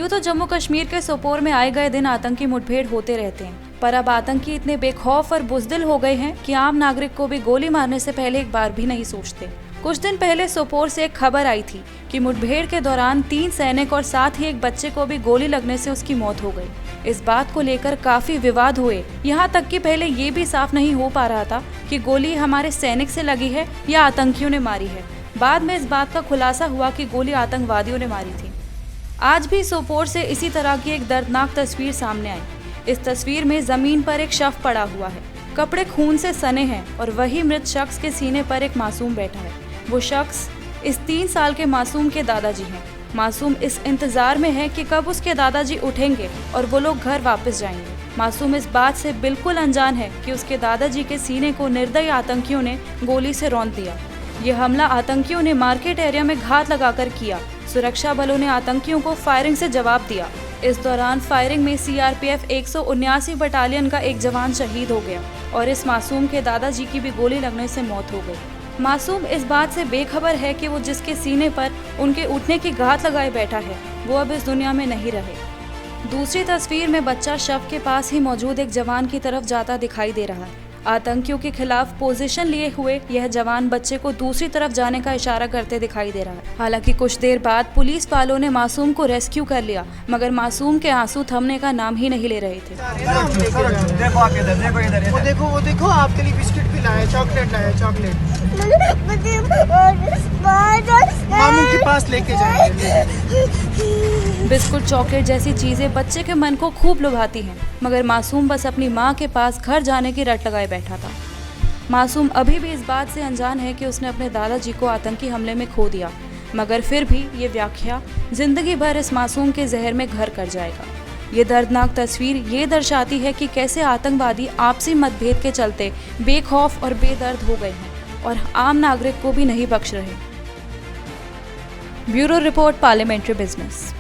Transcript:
यूँ तो जम्मू कश्मीर के सोपोर में आए गए दिन आतंकी मुठभेड़ होते रहते हैं, पर अब आतंकी इतने बेखौफ और बुज़दिल हो गए हैं कि आम नागरिक को भी गोली मारने से पहले एक बार भी नहीं सोचते। कुछ दिन पहले सोपोर से एक खबर आई थी कि मुठभेड़ के दौरान 3 सैनिक और साथ ही एक बच्चे को भी गोली लगने से उसकी मौत हो गई। इस बात को लेकर काफी विवाद हुए, यहाँ तक कि पहले ये भी साफ नहीं हो पा रहा था कि गोली हमारे सैनिक से लगी है या आतंकियों ने मारी है। बाद में इस बात का खुलासा हुआ कि गोली आतंकवादियों ने मारी थी। आज भी सोपोर से इसी तरह की एक दर्दनाक तस्वीर सामने आई। इस तस्वीर में जमीन पर एक शव पड़ा हुआ है, कपड़े खून से सने हैं और वही मृत शख्स के सीने पर एक मासूम बैठा है। वो शख्स इस 3 साल के मासूम के दादाजी हैं। मासूम इस इंतजार में है कि कब उसके दादाजी उठेंगे और वो लोग घर वापस जाएंगे। मासूम इस बात से बिल्कुल अनजान है कि उसके दादाजी के सीने को निर्दयी आतंकियों ने गोली से रौंद दिया। ये हमला आतंकियों ने मार्केट एरिया में घात लगाकर किया। सुरक्षा बलों ने आतंकियों को फायरिंग से जवाब दिया। इस दौरान फायरिंग में सीआरपीएफ 179 बटालियन का एक जवान शहीद हो गया और इस मासूम के दादाजी की भी गोली लगने से मौत हो गई। मासूम इस बात से बेखबर है कि वो जिसके सीने पर उनके उठने की घात लगाए बैठा है, वो अब इस दुनिया में नहीं रहे। दूसरी तस्वीर में बच्चा शव के पास ही मौजूद एक जवान की तरफ जाता दिखाई दे रहा है। आतंकियों के खिलाफ पोजीशन लिए हुए यह जवान बच्चे को दूसरी तरफ जाने का इशारा करते दिखाई दे रहा है। हालांकि कुछ देर बाद पुलिस वालों ने मासूम को रेस्क्यू कर लिया, मगर मासूम के आंसू थमने का नाम ही नहीं ले रहे थे। वो देखो आपके लिए बिस्किट भी लाया, चॉकलेट लाया, चॉकलेट मामू के पास लेके जाएंगे। बिस्कुट, चॉकलेट जैसी चीजें बच्चे के मन को खूब लुभाती हैं, मगर मासूम बस अपनी माँ के पास घर जाने की रट लगाए बैठा था। मासूम अभी भी इस बात से अनजान है कि उसने अपने दादाजी को आतंकी हमले में खो दिया, मगर फिर भी ये व्याख्या जिंदगी भर इस मासूम के जहर में घर कर जाएगा। ये दर्दनाक तस्वीर ये दर्शाती है कि कैसे आतंकवादी आपसी मतभेद के चलते बेखौफ और बेदर्द हो गए हैं और आम नागरिक को भी नहीं बख्श रहे। Bureau report, parliamentary business.